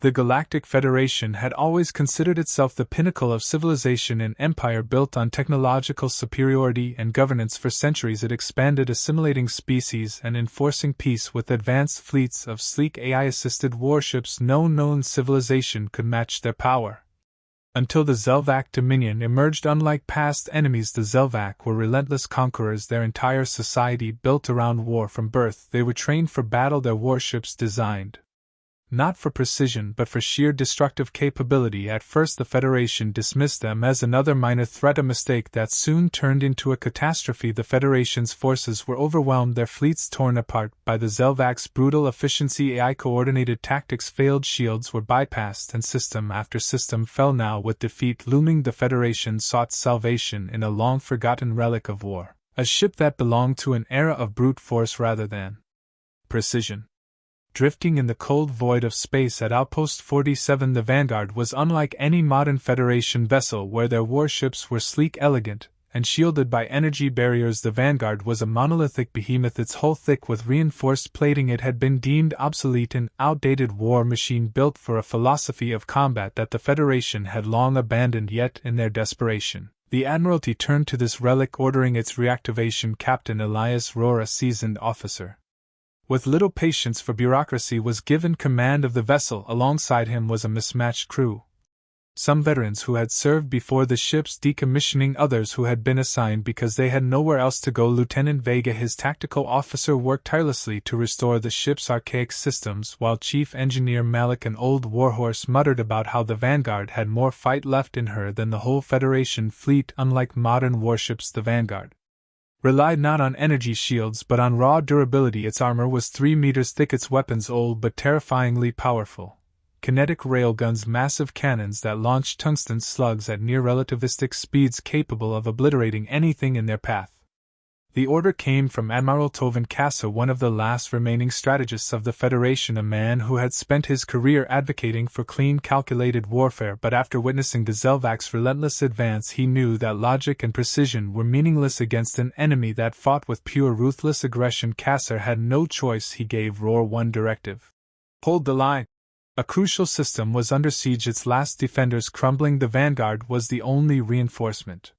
The Galactic Federation had always considered itself the pinnacle of civilization and empire built on technological superiority and governance. For centuries it expanded, assimilating species and enforcing peace with advanced fleets of sleek AI-assisted warships. No known civilization could match their power. Until the Zelvac Dominion emerged. Unlike past enemies, the Zelvac were relentless conquerors, their entire society built around war. From birth they were trained for battle, their warships designed not for precision but for sheer destructive capability. At first the Federation dismissed them as another minor threat, a mistake that soon turned into a catastrophe. The Federation's forces were overwhelmed, their fleets torn apart by the Zelvac's brutal efficiency. AI-coordinated tactics failed, shields were bypassed, and system after system fell. Now, with defeat looming, the Federation sought salvation in a long-forgotten relic of war, a ship that belonged to an era of brute force rather than precision. Drifting in the cold void of space at Outpost 47, the Vanguard was unlike any modern Federation vessel, where their warships were sleek, elegant, and shielded by energy barriers. The Vanguard was a monolithic behemoth, its hull thick with reinforced plating. It had been deemed obsolete, an outdated war machine built for a philosophy of combat that the Federation had long abandoned. Yet, in their desperation, the Admiralty turned to this relic, ordering its reactivation. Captain Elias Rohr, a seasoned officer with little patience for bureaucracy, was given command of the vessel. Alongside him was a mismatched crew. Some veterans who had served before the ship's decommissioning, others who had been assigned because they had nowhere else to go. Lieutenant Vega, his tactical officer, worked tirelessly to restore the ship's archaic systems, while Chief Engineer Malik, an old warhorse, muttered about how the Vanguard had more fight left in her than the whole Federation fleet. Unlike modern warships, the Vanguard relied not on energy shields but on raw durability. Its armor was 3 meters thick, its weapons old but terrifyingly powerful. Kinetic railguns, massive cannons that launched tungsten slugs at near-relativistic speeds capable of obliterating anything in their path. The order came from Admiral Tovin Kasser, one of the last remaining strategists of the Federation, a man who had spent his career advocating for clean, calculated warfare. But after witnessing the Zelvac's relentless advance, he knew that logic and precision were meaningless against an enemy that fought with pure ruthless aggression. Kasser had no choice. He gave Rohr one directive: hold the line. A crucial system was under siege, its last defenders crumbling. The Vanguard was the only reinforcement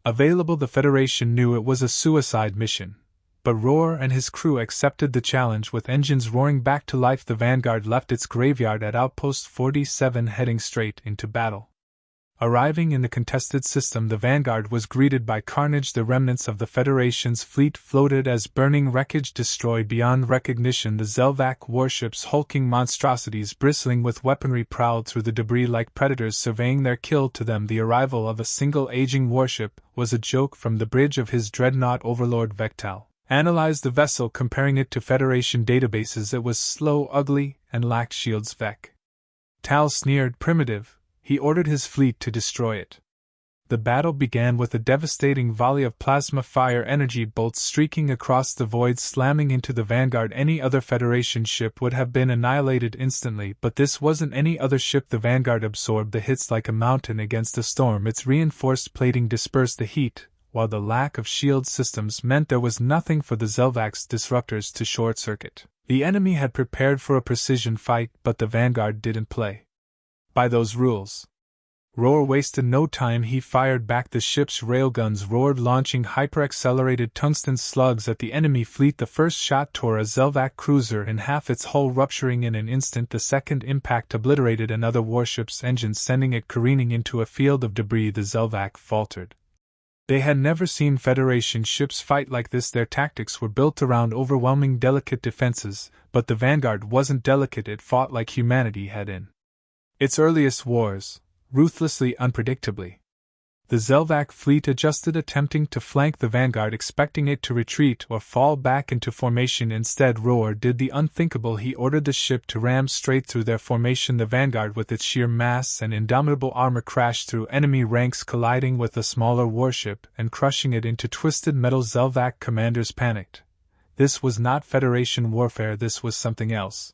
available. The Federation knew it was a suicide mission, but Rohr and his crew accepted the challenge. With engines roaring back to life, the Vanguard left its graveyard at Outpost 47, heading straight into battle. Arriving in the contested system, the Vanguard was greeted by carnage. The remnants of the Federation's fleet floated as burning wreckage, destroyed beyond recognition. The Zelvac warships, hulking monstrosities bristling with weaponry, prowled through the debris like predators surveying their kill. To them, the arrival of a single aging warship was a joke. From the bridge of his dreadnought, Overlord Vectal analyzed the vessel, comparing it to Federation databases. It was slow, ugly, and lacked shields. Tal sneered. Primitive. He ordered his fleet to destroy it. The battle began with a devastating volley of plasma fire, energy bolts streaking across the void, slamming into the Vanguard. Any other Federation ship would have been annihilated instantly, but this wasn't any other ship. The Vanguard absorbed the hits like a mountain against a storm. Its reinforced plating dispersed the heat, while the lack of shield systems meant there was nothing for the Zelvac's disruptors to short-circuit. The enemy had prepared for a precision fight, but the Vanguard didn't play by those rules. Rohr wasted no time. He fired back. The ship's railguns roared, launching hyper-accelerated tungsten slugs at the enemy fleet. The first shot tore a Zelvac cruiser in half, its hull rupturing in an instant. The second impact obliterated another warship's engine, sending it careening into a field of debris. The Zelvac faltered. They had never seen Federation ships fight like this. Their tactics were built around overwhelming, delicate defenses, but the Vanguard wasn't delicate. It fought like humanity had in its earliest wars, ruthlessly, unpredictably. The Zelvac fleet adjusted, attempting to flank the Vanguard, expecting it to retreat or fall back into formation. Instead, Rohr did the unthinkable. He ordered the ship to ram straight through their formation. The Vanguard, with its sheer mass and indomitable armor, crashed through enemy ranks, colliding with a smaller warship and crushing it into twisted metal. Zelvac commanders panicked. This was not Federation warfare, this was something else.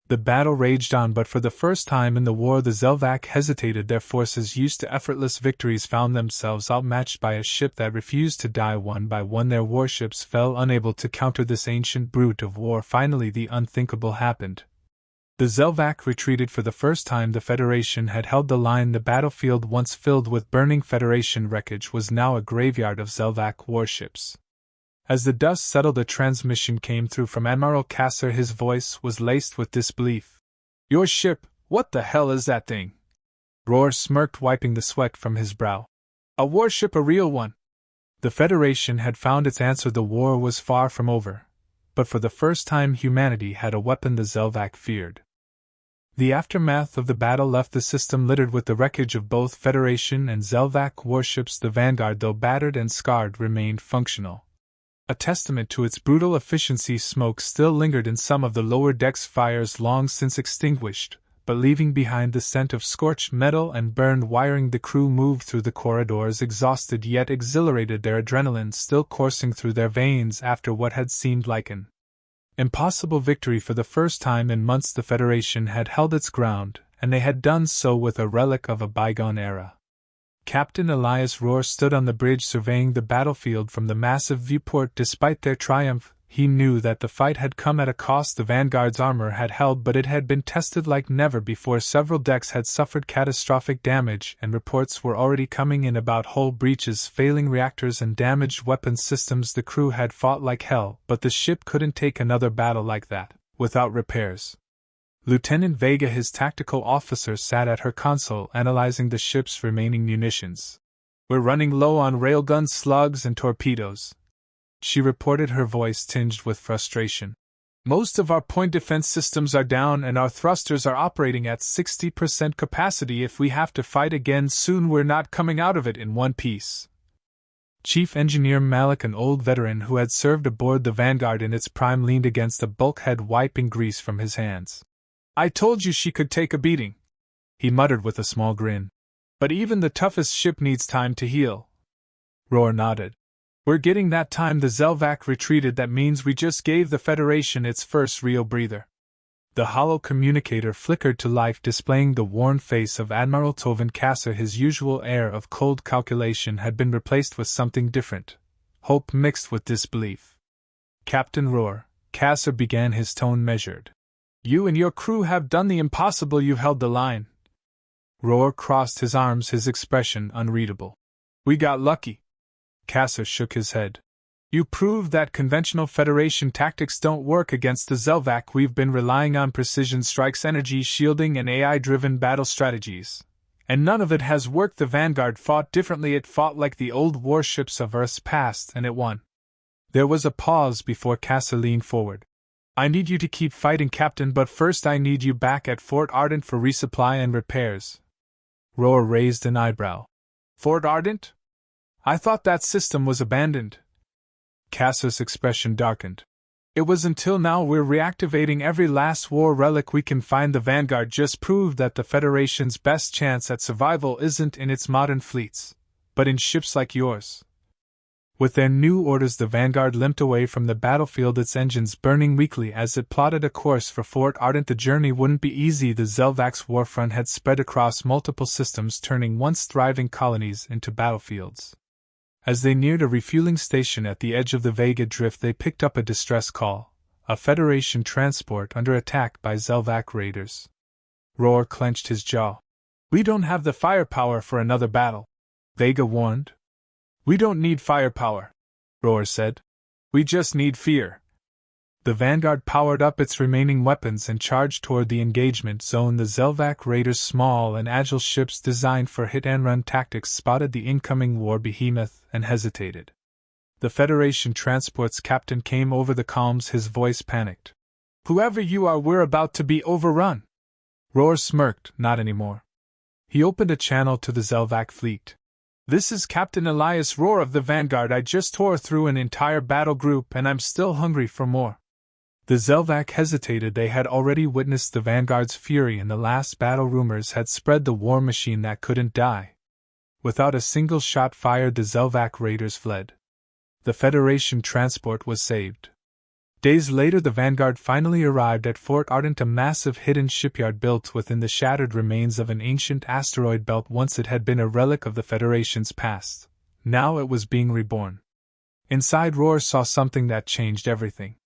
The battle raged on, but for the first time in the war the Zelvac hesitated. Their forces, used to effortless victories, found themselves outmatched by a ship that refused to die. One by one their warships fell, unable to counter this ancient brute of war. Finally the unthinkable happened. The Zelvac retreated for the first time. The Federation had held the line. The battlefield, once filled with burning Federation wreckage, was now a graveyard of Zelvac warships. As the dust settled, a transmission came through from Admiral Kasser. His voice was laced with disbelief. "Your ship, what the hell is that thing?" Roar smirked, wiping the sweat from his brow. "A warship, a real one." The Federation had found its answer. The war was far from over, but for the first time humanity had a weapon the Zelvac feared. The aftermath of the battle left the system littered with the wreckage of both Federation and Zelvac warships. The Vanguard, though battered and scarred, remained functional. A testament to its brutal efficiency, smoke still lingered in some of the lower decks, fires long since extinguished, but leaving behind the scent of scorched metal and burned wiring. The crew moved through the corridors, exhausted yet exhilarated, their adrenaline still coursing through their veins after what had seemed like an impossible victory. For the first time in months, the Federation had held its ground, and they had done so with a relic of a bygone era. Captain Elias Rohr stood on the bridge surveying the battlefield from the massive viewport. Despite their triumph, he knew that the fight had come at a cost. The Vanguard's armor had held, but it had been tested like never before. Several decks had suffered catastrophic damage, and reports were already coming in about hull breaches, failing reactors, and damaged weapons systems. The crew had fought like hell, but the ship couldn't take another battle like that, without repairs. Lieutenant Vega, his tactical officer, sat at her console analyzing the ship's remaining munitions. "We're running low on railguns, slugs, and torpedoes," she reported, her voice tinged with frustration. "Most of our point defense systems are down, and our thrusters are operating at 60% capacity. If we have to fight again soon, we're not coming out of it in one piece." Chief Engineer Malik, an old veteran who had served aboard the Vanguard in its prime, leaned against the bulkhead, wiping grease from his hands. "I told you she could take a beating," he muttered with a small grin. "But even the toughest ship needs time to heal." Rohr nodded. "We're getting that time." The Zelvac retreated. "That means we just gave the Federation its first real breather." The hollow communicator flickered to life, displaying the worn face of Admiral Tovin Kasser. His usual air of cold calculation had been replaced with something different, hope mixed with disbelief. "Captain Rohr," Kasser began, his tone measured. "You and your crew have done the impossible. You've held the line." Rohr crossed his arms, his expression unreadable. "We got lucky." Kasser shook his head. "You proved that conventional Federation tactics don't work against the Zelvac. We've been relying on precision strikes, energy shielding, and AI-driven battle strategies, and none of it has worked. The Vanguard fought differently. It fought like the old warships of Earth's past, and it won." There was a pause before Kasser leaned forward. "I need you to keep fighting, Captain, but first I need you back at Fort Ardent for resupply and repairs." Rohr raised an eyebrow. "Fort Ardent? I thought that system was abandoned." Kasser's expression darkened. "It was until now. We're reactivating every last war relic we can find. The Vanguard just proved that the Federation's best chance at survival isn't in its modern fleets, but in ships like yours." With their new orders, the Vanguard limped away from the battlefield, its engines burning weakly as it plotted a course for Fort Ardent. The journey wouldn't be easy. The Zelvac's warfront had spread across multiple systems, turning once thriving colonies into battlefields. As they neared a refueling station at the edge of the Vega Drift, they picked up a distress call, a Federation transport under attack by Zelvac raiders. Rohr clenched his jaw. "We don't have the firepower for another battle," Vega warned. "We don't need firepower," Rohr said. "We just need fear." The Vanguard powered up its remaining weapons and charged toward the engagement zone. The Zelvac raiders, small and agile ships designed for hit-and-run tactics, spotted the incoming war behemoth and hesitated. The Federation transport's captain came over the comms, his voice panicked. "Whoever you are, we're about to be overrun." Rohr smirked. "Not anymore." He opened a channel to the Zelvac fleet. "This is Captain Elias Rohr of the Vanguard. I just tore through an entire battle group and I'm still hungry for more." The Zelvac hesitated. They had already witnessed the Vanguard's fury in the last battle. Rumors had spread the war machine that couldn't die. Without a single shot fired, the Zelvac raiders fled. The Federation transport was saved. Days later, the Vanguard finally arrived at Fort Ardent, a massive hidden shipyard built within the shattered remains of an ancient asteroid belt. Once it had been a relic of the Federation's past. Now it was being reborn. Inside, Rohr saw something that changed everything.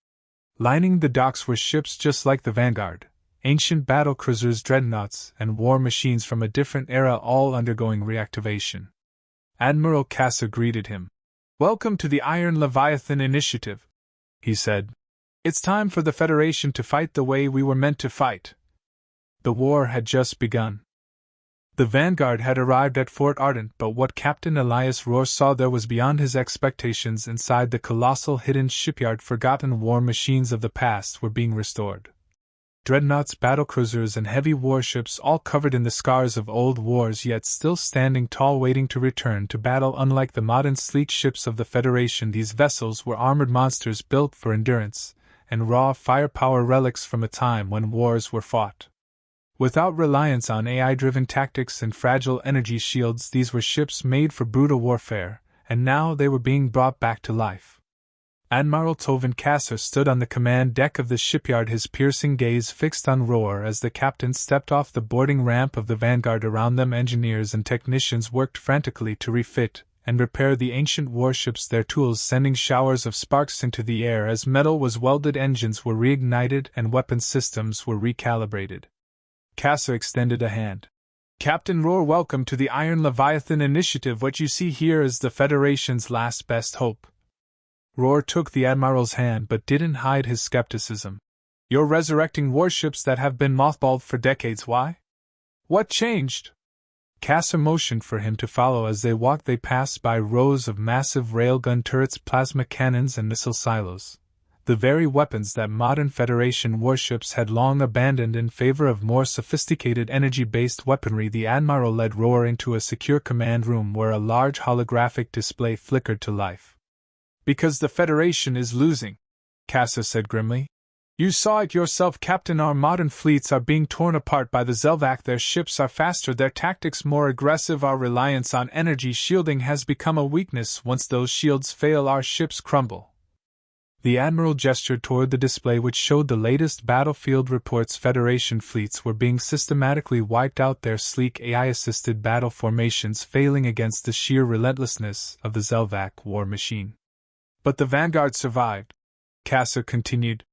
Lining the docks were ships just like the Vanguard, ancient battlecruisers, dreadnoughts, and war machines from a different era all undergoing reactivation. Admiral Kasser greeted him. "Welcome to the Iron Leviathan Initiative," he said. "It's time for the Federation to fight the way we were meant to fight." The war had just begun. The vanguard had arrived at Fort Ardent, but what Captain Elias Rohr saw there was beyond his expectations. Inside the colossal hidden shipyard, forgotten war machines of the past were being restored. Dreadnoughts, battlecruisers, and heavy warships, all covered in the scars of old wars, yet still standing tall, waiting to return to battle. Unlike the modern sleek ships of the Federation, these vessels were armored monsters built for endurance, and raw firepower, relics from a time when wars were fought without reliance on AI-driven tactics and fragile energy shields. These were ships made for brutal warfare, and now they were being brought back to life. Admiral Tovin Kasser stood on the command deck of the shipyard, his piercing gaze fixed on Rohr as the captain stepped off the boarding ramp of the vanguard. Around them, engineers and technicians worked frantically to refit and repair the ancient warships, their tools sending showers of sparks into the air as metal was welded, engines were reignited, and weapon systems were recalibrated. Kasser extended a hand. "Captain Rohr, welcome to the Iron Leviathan Initiative. What you see here is the Federation's last best hope." Rohr took the Admiral's hand but didn't hide his skepticism. "You're resurrecting warships that have been mothballed for decades. Why? What changed?" Kasser motioned for him to follow. As they walked, they passed by rows of massive railgun turrets, plasma cannons, and missile silos. The very weapons that modern Federation warships had long abandoned in favor of more sophisticated energy-based weaponry. The Admiral led Rohr into a secure command room where a large holographic display flickered to life. "Because the Federation is losing," Kasser said grimly. "You saw it yourself, Captain. Our modern fleets are being torn apart by the Zelvac. Their ships are faster, their tactics more aggressive. Our reliance on energy shielding has become a weakness. Once those shields fail, our ships crumble." The Admiral gestured toward the display, which showed the latest battlefield reports. Federation fleets were being systematically wiped out, their sleek AI-assisted battle formations failing against the sheer relentlessness of the Zelvac war machine. "But the Vanguard survived," Kasser continued.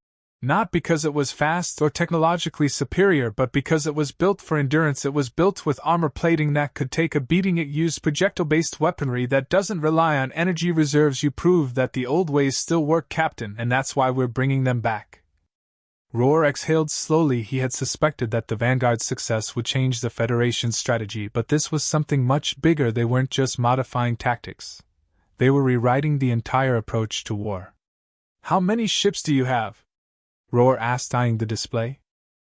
"Not because it was fast or technologically superior, but because it was built for endurance. It was built with armor plating that could take a beating. It used projectile-based weaponry that doesn't rely on energy reserves. You proved that the old ways still work, Captain, and that's why we're bringing them back." Rohr exhaled slowly. He had suspected that the Vanguard's success would change the Federation's strategy, but this was something much bigger. They weren't just modifying tactics. They were rewriting the entire approach to war. "How many ships do you have?" Rohr asked, eyeing the display.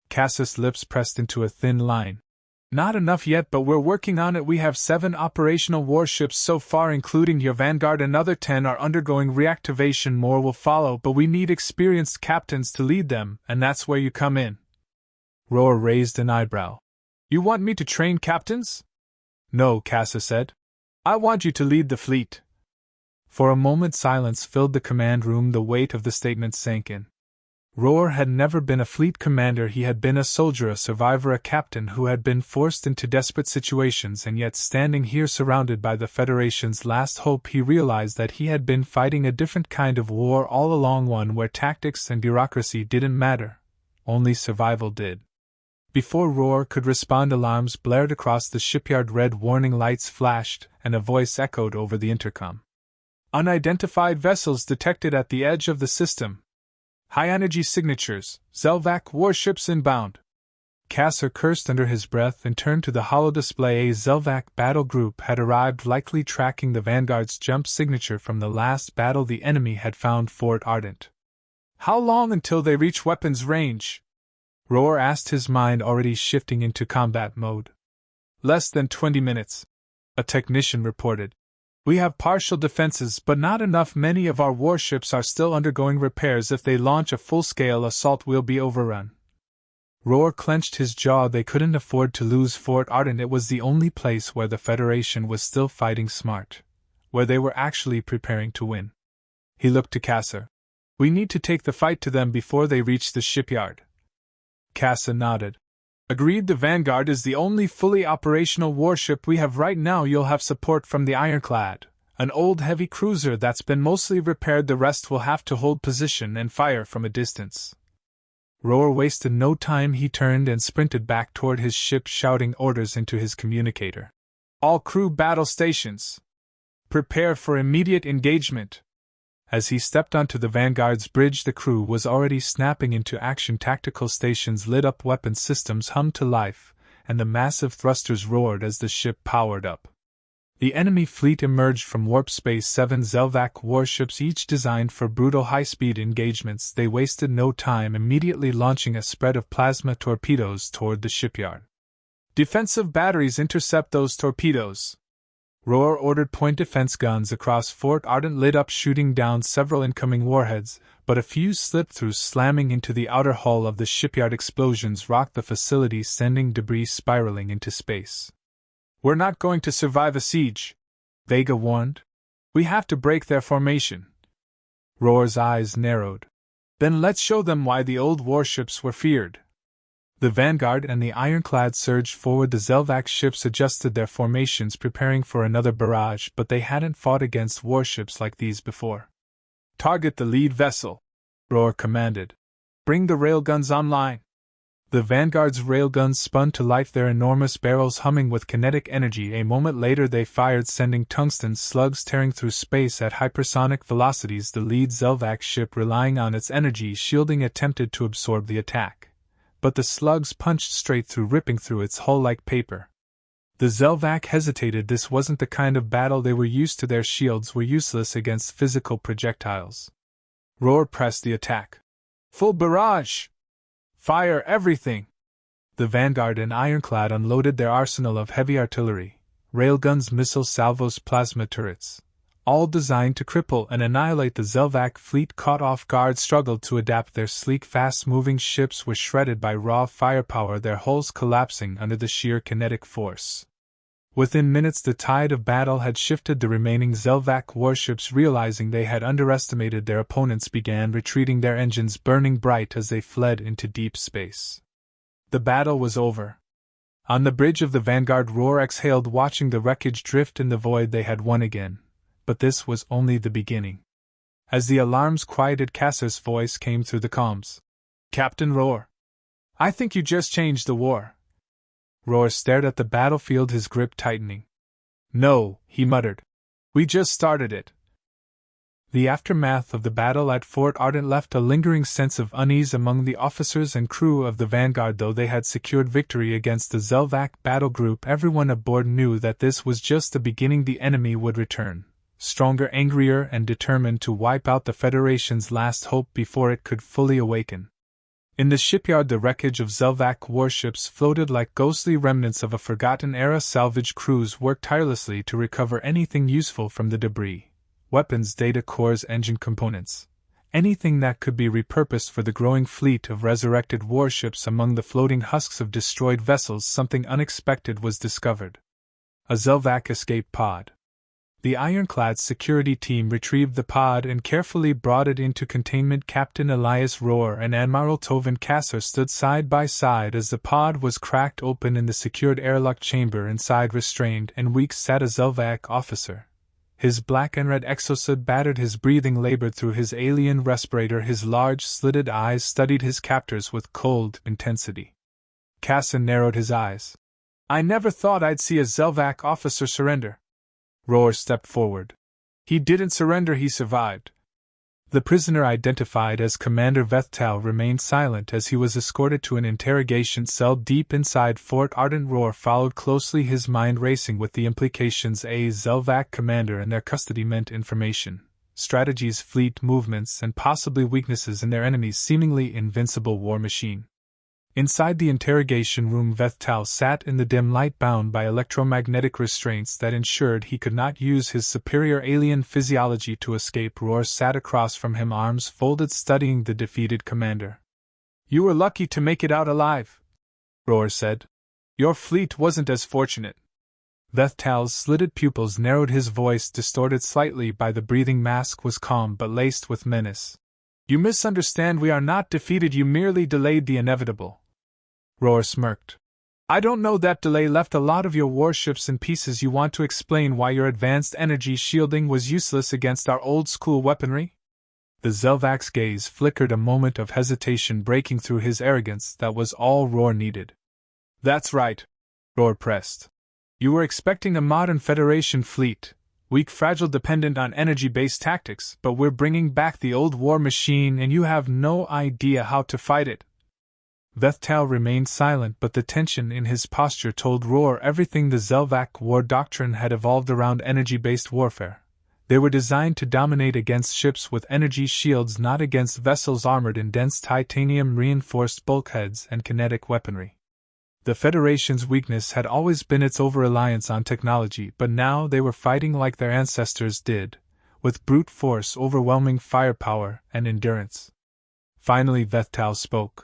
Kasser's lips pressed into a thin line. "Not enough yet, but we're working on it. We have 7 operational warships so far, including your Vanguard. Another 10 are undergoing reactivation. More will follow, but we need experienced captains to lead them, and that's where you come in." Rohr raised an eyebrow. "You want me to train captains?" "No," Kasser said. "I want you to lead the fleet." For a moment, silence filled the command room. The weight of the statement sank in. Rohr had never been a fleet commander. He had been a soldier, a survivor, a captain who had been forced into desperate situations, and yet standing here surrounded by the Federation's last hope, he realized that he had been fighting a different kind of war all along, one where tactics and bureaucracy didn't matter, only survival did. Before Rohr could respond, alarms blared across the shipyard, red warning lights flashed, and a voice echoed over the intercom. "Unidentified vessels detected at the edge of the system. High-energy signatures, Zelvac warships inbound." Kasser cursed under his breath and turned to the holodisplay. A Zelvac battle group had arrived, likely tracking the Vanguard's jump signature from the last battle. The enemy had found Fort Ardent. "How long until they reach weapons range?" Rohr asked, his mind already shifting into combat mode. "Less than 20 minutes," a technician reported. "We have partial defenses, but not enough. Many of our warships are still undergoing repairs. If they launch a full-scale assault, we'll be overrun." Rohr clenched his jaw. They couldn't afford to lose Fort Ardent. It was the only place where the Federation was still fighting smart, where they were actually preparing to win. He looked to Kasser. "We need to take the fight to them before they reach the shipyard." Kasser nodded. "Agreed. The Vanguard is the only fully operational warship we have right now. You'll have support from the Ironclad, an old heavy cruiser that's been mostly repaired. The rest will have to hold position and fire from a distance." Roar wasted no time. He turned and sprinted back toward his ship, shouting orders into his communicator. All crew battle stations! Prepare for immediate engagement! As he stepped onto the Vanguard's bridge, the crew was already snapping into action. Tactical stations lit up, weapon systems hummed to life, and the massive thrusters roared as the ship powered up. The enemy fleet emerged from warp space, 7 Zelvac warships, each designed for brutal high-speed engagements. They wasted no time, immediately launching a spread of plasma torpedoes toward the shipyard. Defensive batteries, intercept those torpedoes! Roar ordered. Point defense guns across Fort Ardent lit up, shooting down several incoming warheads, but a few slipped through, slamming into the outer hull of the shipyard. Explosions rocked the facility, sending debris spiraling into space. We're not going to survive a siege, Vega warned. We have to break their formation. Roar's eyes narrowed. Then let's show them why the old warships were feared. The Vanguard and the Ironclad surged forward. The Zelvac ships adjusted their formations, preparing for another barrage, but they hadn't fought against warships like these before. Target the lead vessel, Roar commanded. Bring the railguns online. The Vanguard's railguns spun to life, their enormous barrels humming with kinetic energy. A moment later they fired, sending tungsten slugs tearing through space at hypersonic velocities. The lead Zelvac ship, relying on its energy shielding, attempted to absorb the attack, but the slugs punched straight through, ripping through its hull like paper. The Zelvac hesitated. This wasn't the kind of battle they were used to. Their shields were useless against physical projectiles. Roar pressed the attack. Full barrage! Fire everything! The Vanguard and Ironclad unloaded their arsenal of heavy artillery, railguns, missile salvos, plasma turrets, all designed to cripple and annihilate the Zelvac fleet. Caught off guard, struggled to adapt. Their sleek, fast-moving ships were shredded by raw firepower, their hulls collapsing under the sheer kinetic force. Within minutes the tide of battle had shifted. The remaining Zelvac warships, realizing they had underestimated their opponents, began retreating, their engines burning bright as they fled into deep space. The battle was over. On the bridge of the Vanguard, Roar exhaled, watching the wreckage drift in the void. They had won again. But this was only the beginning. As the alarms quieted, Cass's voice came through the comms. Captain Roar, I think you just changed the war. Roar stared at the battlefield, his grip tightening. No, he muttered. We just started it. The aftermath of the battle at Fort Ardent left a lingering sense of unease among the officers and crew of the Vanguard. Though they had secured victory against the Zelvac battle group, everyone aboard knew that this was just the beginning. The enemy would return, stronger, angrier, and determined to wipe out the Federation's last hope before it could fully awaken. In the shipyard, the wreckage of Zelvac warships floated like ghostly remnants of a forgotten era. Salvage crews worked tirelessly to recover anything useful from the debris: weapons, data cores, engine components, anything that could be repurposed for the growing fleet of resurrected warships. Among the floating husks of destroyed vessels, something unexpected was discovered: a Zelvac escape pod. The Ironclad's security team retrieved the pod and carefully brought it into containment. Captain Elias Roar and Admiral Tovin Kasser stood side by side as the pod was cracked open. In the secured airlock chamber inside, restrained and weak, sat a Zelvac officer. His black and red exosuit battered, his breathing labored through his alien respirator. His large, slitted eyes studied his captors with cold intensity. Kasser narrowed his eyes. I never thought I'd see a Zelvac officer surrender. Roar stepped forward. He didn't surrender, he survived. The prisoner, identified as Commander Vethtal, remained silent as he was escorted to an interrogation cell deep inside Fort Ardent. Roar followed closely, his mind racing with the implications. A Zelvac commander in their custody meant information, strategies, fleet movements, and possibly weaknesses in their enemy's seemingly invincible war machine. Inside the interrogation room, Vethtal sat in the dim light, bound by electromagnetic restraints that ensured he could not use his superior alien physiology to escape. Roar sat across from him, arms folded, studying the defeated commander. You were lucky to make it out alive, Roar said. Your fleet wasn't as fortunate. Vethtal's slitted pupils narrowed, his voice distorted slightly by the breathing mask was calm but laced with menace. You misunderstand, we are not defeated, you merely delayed the inevitable. Roar smirked. I don't know, that delay left a lot of your warships in pieces. You want to explain why your advanced energy shielding was useless against our old-school weaponry? The Zelvac's gaze flickered a moment of hesitation, breaking through his arrogance. That was all Roar needed. That's right, Roar pressed. You were expecting a modern Federation fleet, weak, fragile, dependent on energy-based tactics, but we're bringing back the old war machine and you have no idea how to fight it. Vethtal remained silent, but the tension in his posture told Roar everything. The Zelvac war doctrine had evolved around energy-based warfare. They were designed to dominate against ships with energy shields, not against vessels armored in dense titanium-reinforced bulkheads and kinetic weaponry. The Federation's weakness had always been its over-reliance on technology, but now they were fighting like their ancestors did, with brute force, overwhelming firepower, and endurance. Finally Vethtal spoke.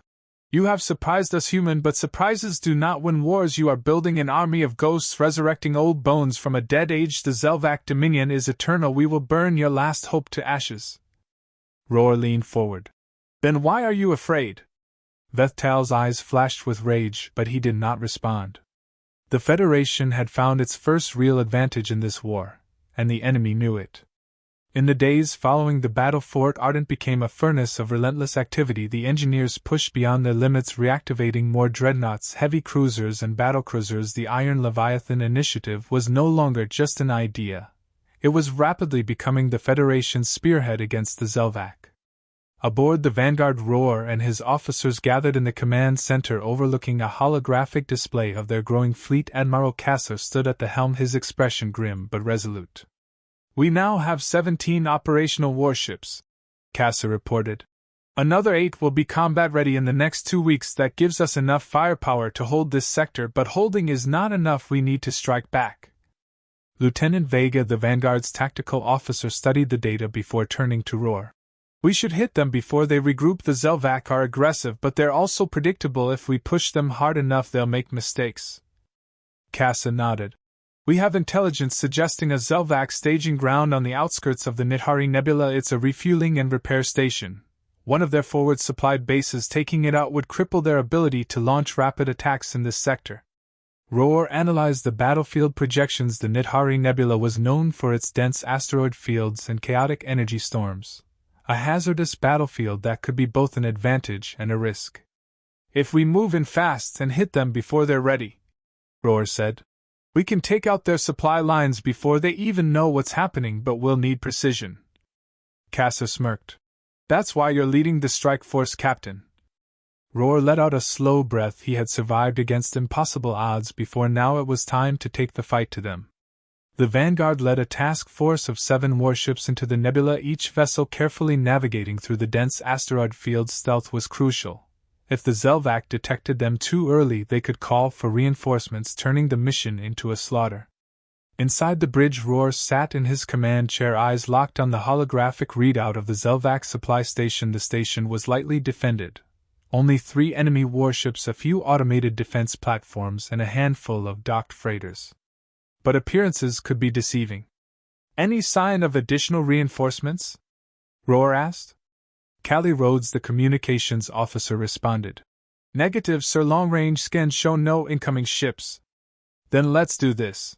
You have surprised us, human, but surprises do not win wars. You are building an army of ghosts, resurrecting old bones from a dead age. The Zelvac dominion is eternal. We will burn your last hope to ashes. Roar leaned forward. Then why are you afraid? Vethtal's eyes flashed with rage, but he did not respond. The Federation had found its first real advantage in this war, and the enemy knew it. In the days following the battle, Fort Ardent became a furnace of relentless activity. The engineers pushed beyond their limits, reactivating more dreadnoughts, heavy cruisers, and battlecruisers. The Iron Leviathan initiative was no longer just an idea. It was rapidly becoming the Federation's spearhead against the Zelvac. Aboard the Vanguard, Roar and his officers gathered in the command center overlooking a holographic display of their growing fleet. Admiral Kasser stood at the helm, his expression grim but resolute. We now have 17 operational warships, Kasser reported. Another 8 will be combat-ready in the next 2 weeks. That gives us enough firepower to hold this sector, but holding is not enough. We need to strike back. Lieutenant Vega, the Vanguard's tactical officer, studied the data before turning to Roar. We should hit them before they regroup. The Zelvac are aggressive, but they're also predictable. If we push them hard enough, they'll make mistakes. Kasser nodded. We have intelligence suggesting a Zelvac staging ground on the outskirts of the Nidhari Nebula. It's a refueling and repair station. One of their forward supplied bases, taking it out would cripple their ability to launch rapid attacks in this sector. Roar analyzed the battlefield projections. The Nidhari Nebula was known for its dense asteroid fields and chaotic energy storms. A hazardous battlefield that could be both an advantage and a risk. If we move in fast and hit them before they're ready, Roar said, we can take out their supply lines before they even know what's happening, but we'll need precision. Kasser smirked. That's why you're leading the strike force, Captain. Roar let out a slow breath. He had survived against impossible odds before. Now it was time to take the fight to them. The Vanguard led a task force of 7 warships into the nebula, each vessel carefully navigating through the dense asteroid fields. Stealth was crucial. If the Zelvac detected them too early, they could call for reinforcements, turning the mission into a slaughter. Inside the bridge, Roar sat in his command chair, eyes locked on the holographic readout of the Zelvac supply station. The station was lightly defended. Only 3 enemy warships, a few automated defense platforms, and a handful of docked freighters. But appearances could be deceiving. Any sign of additional reinforcements? Roar asked. Callie Rhodes, the communications officer, responded. Negative, sir. Long-range scans show no incoming ships. Then let's do this.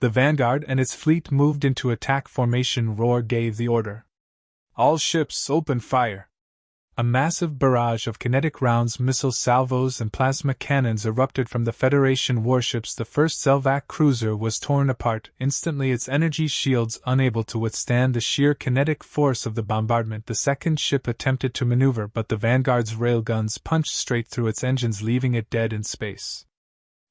The Vanguard and its fleet moved into attack formation. Roar gave the order. All ships, open fire. A massive barrage of kinetic rounds, missile salvos, and plasma cannons erupted from the Federation warships. The first Zelvac cruiser was torn apart, instantly, its energy shields unable to withstand the sheer kinetic force of the bombardment. The second ship attempted to maneuver, but the Vanguard's railguns punched straight through its engines, leaving it dead in space.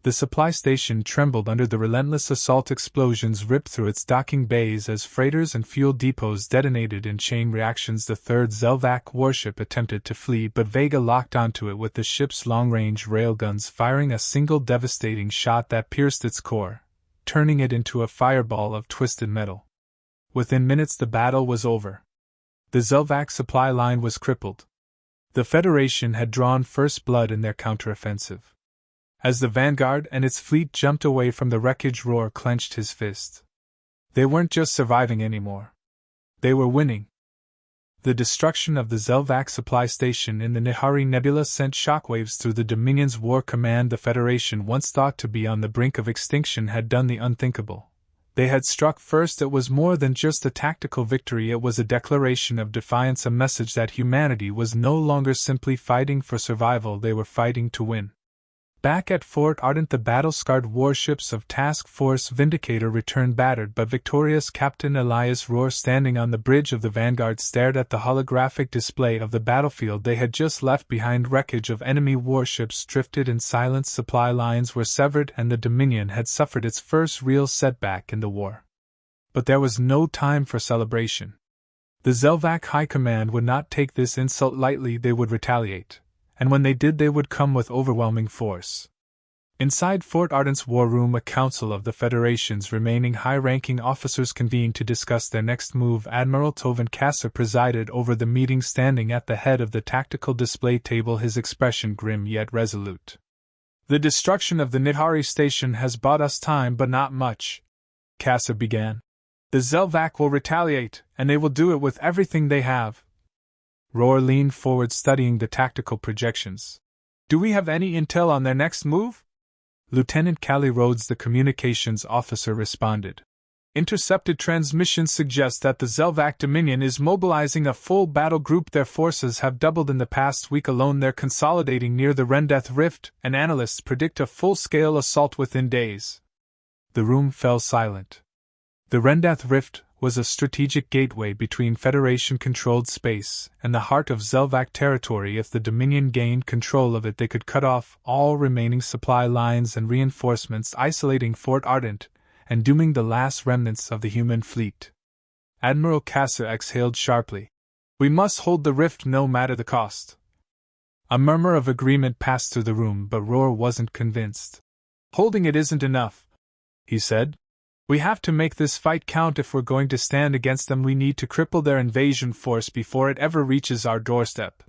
The supply station trembled under the relentless assault. Explosions ripped through its docking bays as freighters and fuel depots detonated in chain reactions. The third Zelvac warship attempted to flee, but Vega locked onto it with the ship's long-range railguns, firing a single devastating shot that pierced its core, turning it into a fireball of twisted metal. Within minutes the battle was over. The Zelvac supply line was crippled. The Federation had drawn first blood in their counteroffensive. As the Vanguard and its fleet jumped away from the wreckage, Roar clenched his fist. They weren't just surviving anymore. They were winning. The destruction of the Zelvac supply station in the Nidhari Nebula sent shockwaves through the Dominion's war command. The Federation, once thought to be on the brink of extinction, had done the unthinkable. They had struck first. It was more than just a tactical victory, it was a declaration of defiance, a message that humanity was no longer simply fighting for survival, they were fighting to win. Back at Fort Ardent, the battle-scarred warships of Task Force Vindicator returned battered but victorious. Captain Elias Rohr, standing on the bridge of the Vanguard, stared at the holographic display of the battlefield they had just left behind. Wreckage of enemy warships drifted in silence, supply lines were severed, and the Dominion had suffered its first real setback in the war. But there was no time for celebration. The Zelvac High Command would not take this insult lightly, they would retaliate. And when they did, they would come with overwhelming force. Inside Fort Ardent's war room, a council of the Federation's remaining high-ranking officers convened to discuss their next move. Admiral Tovin Kasser presided over the meeting, standing at the head of the tactical display table, his expression grim yet resolute. "The destruction of the Nidhari station has bought us time, but not much," Kasser began. "The Zelvac will retaliate, and they will do it with everything they have." Rohr leaned forward, studying the tactical projections. "Do we have any intel on their next move?" Lieutenant Callie Rhodes, the communications officer, responded. "Intercepted transmissions suggest that the Zelvac Dominion is mobilizing a full battle group. Their forces have doubled in the past week alone. They're consolidating near the Rendeth Rift, and analysts predict a full-scale assault within days." The room fell silent. The Rendeth Rift was a strategic gateway between Federation-controlled space and the heart of Zelvac territory. If the Dominion gained control of it, they could cut off all remaining supply lines and reinforcements, isolating Fort Ardent and dooming the last remnants of the human fleet. Admiral Kasser exhaled sharply. "We must hold the rift no matter the cost." A murmur of agreement passed through the room, but Rohr wasn't convinced. "Holding it isn't enough," he said. "We have to make this fight count. If we're going to stand against them, we need to cripple their invasion force before it ever reaches our doorstep."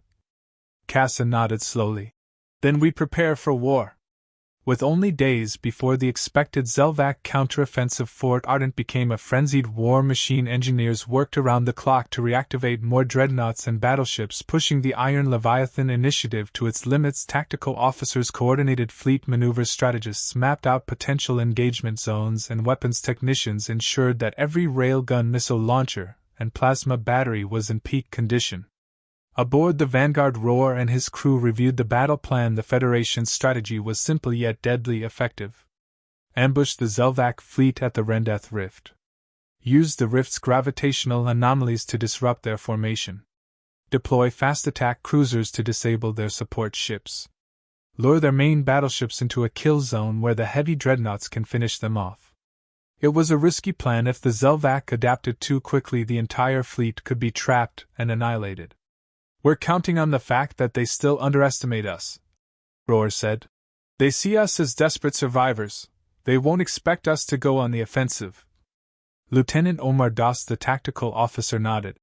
Kasser nodded slowly. "Then we prepare for war." With only days before the expected Zelvac counteroffensive, Fort Ardent became a frenzied war machine. Engineers worked around the clock to reactivate more dreadnoughts and battleships, pushing the Iron Leviathan initiative to its limits. Tactical officers coordinated fleet maneuvers, strategists mapped out potential engagement zones, and weapons technicians ensured that every railgun, missile launcher, and plasma battery was in peak condition. Aboard the Vanguard, Rohr and his crew reviewed the battle plan. The Federation's strategy was simple yet deadly effective. Ambush the Zelvac fleet at the Rendeth Rift. Use the rift's gravitational anomalies to disrupt their formation. Deploy fast attack cruisers to disable their support ships. Lure their main battleships into a kill zone where the heavy dreadnoughts can finish them off. It was a risky plan. If the Zelvac adapted too quickly, the entire fleet could be trapped and annihilated. "We're counting on the fact that they still underestimate us," Rohr said. "They see us as desperate survivors. They won't expect us to go on the offensive." Lieutenant Omar Das, the tactical officer, nodded.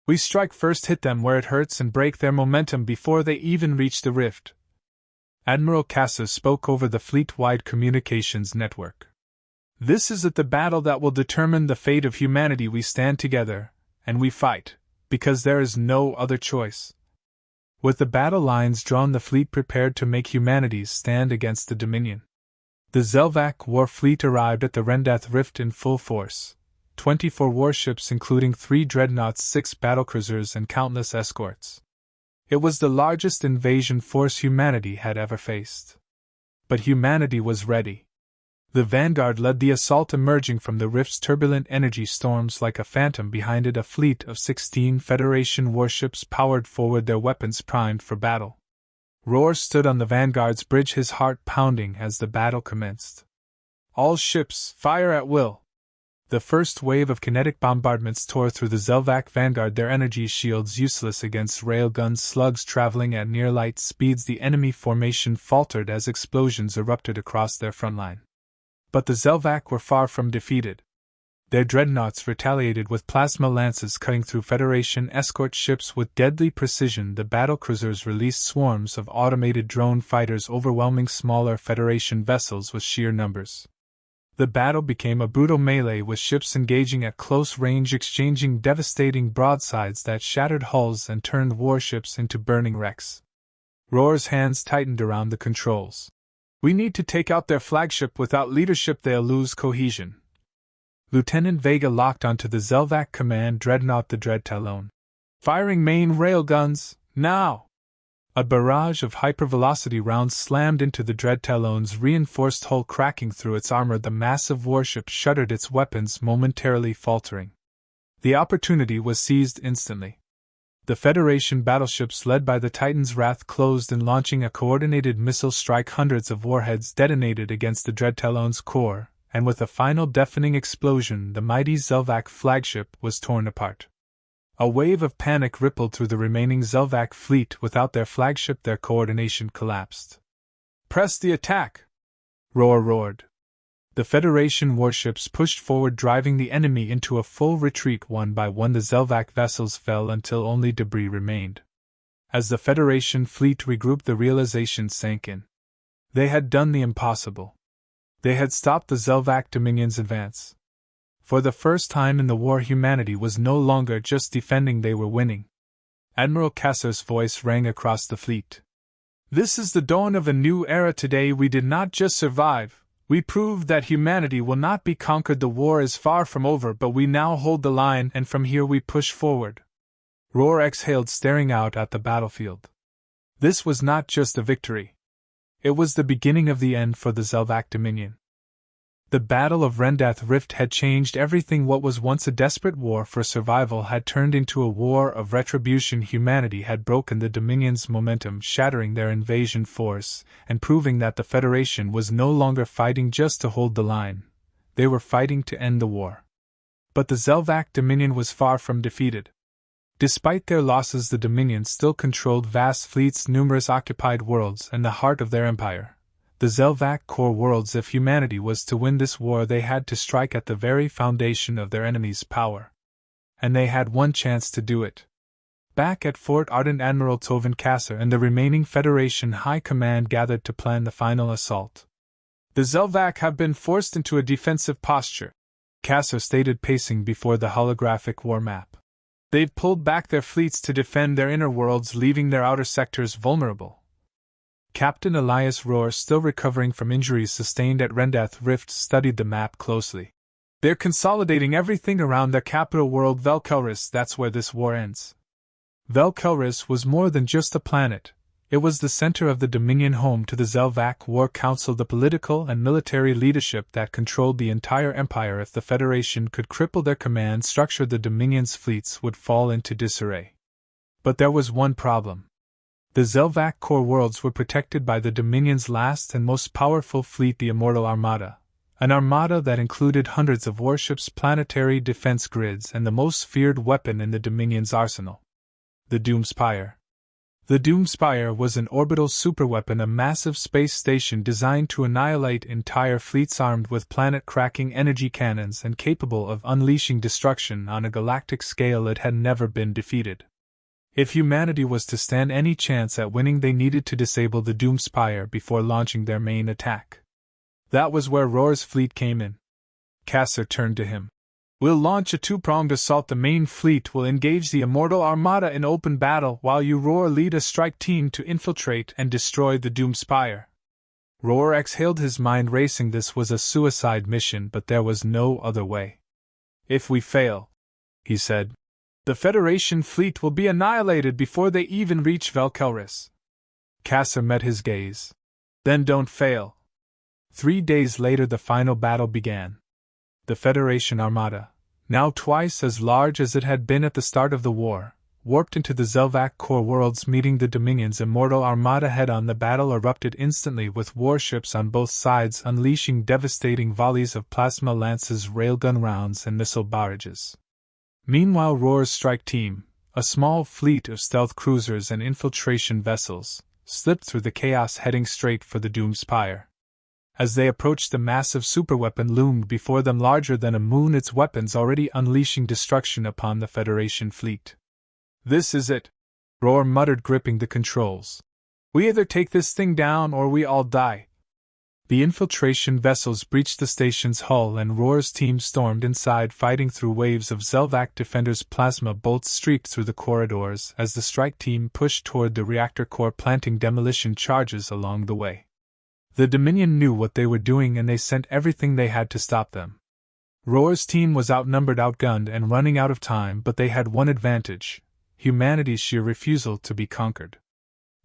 "We strike first, hit them where it hurts, and break their momentum before they even reach the rift." Admiral Kasser spoke over the fleet-wide communications network. "This is the battle that will determine the fate of humanity. We stand together, and we fight, because there is no other choice." With the battle lines drawn, the fleet prepared to make humanity's stand against the Dominion. The Zelvac war fleet arrived at the Rendeth Rift in full force. 24 warships, including 3 dreadnoughts, 6 battlecruisers, and countless escorts. It was the largest invasion force humanity had ever faced. But humanity was ready. The Vanguard led the assault, emerging from the rift's turbulent energy storms like a phantom. Behind it, a fleet of 16 Federation warships powered forward, their weapons primed for battle. Rohr stood on the Vanguard's bridge, his heart pounding as the battle commenced. "All ships, fire at will!" The first wave of kinetic bombardments tore through the Zelvac Vanguard, their energy shields useless against railgun slugs traveling at near light speeds. The enemy formation faltered as explosions erupted across their front line. But the Zelvac were far from defeated. Their dreadnoughts retaliated with plasma lances, cutting through Federation escort ships with deadly precision. The battlecruisers released swarms of automated drone fighters, overwhelming smaller Federation vessels with sheer numbers. The battle became a brutal melee, with ships engaging at close range, exchanging devastating broadsides that shattered hulls and turned warships into burning wrecks. Rohr's hands tightened around the controls. "We need to take out their flagship. Without leadership, they'll lose cohesion." Lieutenant Vega locked onto the Zelvac command dreadnought the Dread Talon. "Firing main railguns, now!" A barrage of hypervelocity rounds slammed into the Dread Talon's reinforced hull, cracking through its armor. The massive warship shuddered, its weapons momentarily faltering. The opportunity was seized instantly. The Federation battleships led by the Titan's Wrath closed in, launching a coordinated missile strike. Hundreds of warheads detonated against the Dread Talon's core, and with a final deafening explosion, the mighty Zelvac flagship was torn apart. A wave of panic rippled through the remaining Zelvac fleet. Without their flagship, their coordination collapsed. "Press the attack!" Roar roared. The Federation warships pushed forward, driving the enemy into a full retreat. One by one, the Zelvac vessels fell until only debris remained. As the Federation fleet regrouped, the realization sank in. They had done the impossible. They had stopped the Zelvac Dominion's advance. For the first time in the war, humanity was no longer just defending, they were winning. Admiral Kasser's voice rang across the fleet. "This is the dawn of a new era. Today we did not just survive, we proved that humanity will not be conquered. The war is far from over, but we now hold the line, and from here we push forward." Roar exhaled, staring out at the battlefield. This was not just a victory. It was the beginning of the end for the Zelvac Dominion. The Battle of Rendath Rift had changed everything. What was once a desperate war for survival had turned into a war of retribution. Humanity had broken the Dominion's momentum, shattering their invasion force, and proving that the Federation was no longer fighting just to hold the line. They were fighting to end the war. But the Zelvac Dominion was far from defeated. Despite their losses, the Dominion still controlled vast fleets, numerous occupied worlds, and the heart of their empire, the Zelvac core worlds. If humanity was to win this war, they had to strike at the very foundation of their enemy's power. And they had one chance to do it. Back at Fort Ardent, Admiral Tovin Kasser and the remaining Federation High Command gathered to plan the final assault. "The Zelvac have been forced into a defensive posture," Kasser stated, pacing before the holographic war map. "They've pulled back their fleets to defend their inner worlds, leaving their outer sectors vulnerable." Captain Elias Rohr, still recovering from injuries sustained at Rendath Rift, studied the map closely. "They're consolidating everything around their capital world, Velkelris. That's where this war ends." Velkelris was more than just a planet. It was the center of the Dominion, home to the Zelvac War Council, the political and military leadership that controlled the entire empire. If the Federation could cripple their command structure, the Dominion's fleets would fall into disarray. But there was one problem. The Zelvac core worlds were protected by the Dominion's last and most powerful fleet, the Immortal Armada. An armada that included hundreds of warships, planetary defense grids, and the most feared weapon in the Dominion's arsenal: the Doomspire. The Doomspire was an orbital superweapon, a massive space station designed to annihilate entire fleets, armed with planet-cracking energy cannons and capable of unleashing destruction on a galactic scale. It had never been defeated. If humanity was to stand any chance at winning, they needed to disable the Doomspire before launching their main attack. That was where Rohr's fleet came in. Kasser turned to him. "We'll launch a two-pronged assault. The main fleet will engage the Immortal Armada in open battle, while you, Rohr, lead a strike team to infiltrate and destroy the Doomspire." Rohr exhaled, his mind racing. This was a suicide mission, but there was no other way. "If we fail," he said, "the Federation fleet will be annihilated before they even reach Velkelris." Kasser met his gaze. "Then don't fail." 3 days later, the final battle began. The Federation Armada, now twice as large as it had been at the start of the war, warped into the Zelvac core worlds, meeting the Dominion's Immortal Armada head-on. The battle erupted instantly, with warships on both sides unleashing devastating volleys of plasma lances, railgun rounds, and missile barrages. Meanwhile, Rohr's strike team, a small fleet of stealth cruisers and infiltration vessels, slipped through the chaos, heading straight for the Doomspire. As they approached, the massive superweapon loomed before them, larger than a moon, its weapons already unleashing destruction upon the Federation fleet. "This is it," Rohr muttered, gripping the controls. "We either take this thing down or we all die." The infiltration vessels breached the station's hull, and Rohr's team stormed inside, fighting through waves of Zelvac defenders. Plasma bolts streaked through the corridors as the strike team pushed toward the reactor core, planting demolition charges along the way. The Dominion knew what they were doing, and they sent everything they had to stop them. Roar's team was outnumbered, outgunned, and running out of time, but they had one advantage: humanity's sheer refusal to be conquered.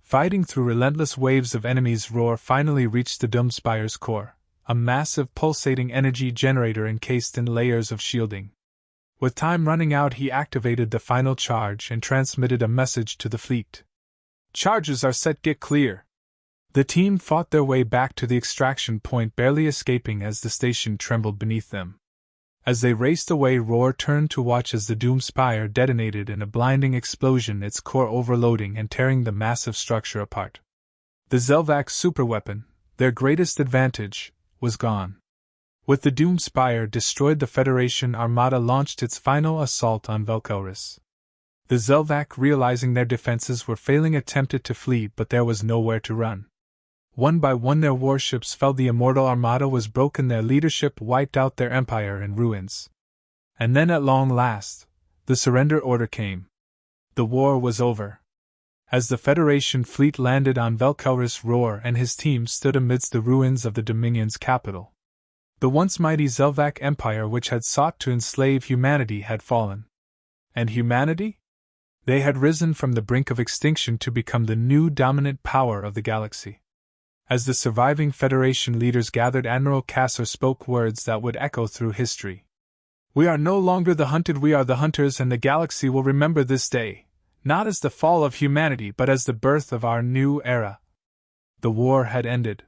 Fighting through relentless waves of enemies, Roar finally reached the Doomspire's core, a massive pulsating energy generator encased in layers of shielding. With time running out, he activated the final charge and transmitted a message to the fleet. "Charges are set, get clear." The team fought their way back to the extraction point, barely escaping as the station trembled beneath them. As they raced away, Roar turned to watch as the Doomspire detonated in a blinding explosion, its core overloading and tearing the massive structure apart. The Zelvac superweapon, their greatest advantage, was gone. With the Doomspire destroyed, the Federation Armada launched its final assault on Velkoris. The Zelvac, realizing their defenses were failing, attempted to flee, but there was nowhere to run. One by one their warships fell, the Immortal Armada was broken, their leadership wiped out, their empire in ruins. And then at long last, the surrender order came. The war was over. As the Federation fleet landed on Velkoris, Roar and his team stood amidst the ruins of the Dominion's capital. The once mighty Zelvac Empire, which had sought to enslave humanity, had fallen. And humanity? They had risen from the brink of extinction to become the new dominant power of the galaxy. As the surviving Federation leaders gathered, Admiral Cassar spoke words that would echo through history. "We are no longer the hunted, we are the hunters, and the galaxy will remember this day, not as the fall of humanity but as the birth of our new era." The war had ended.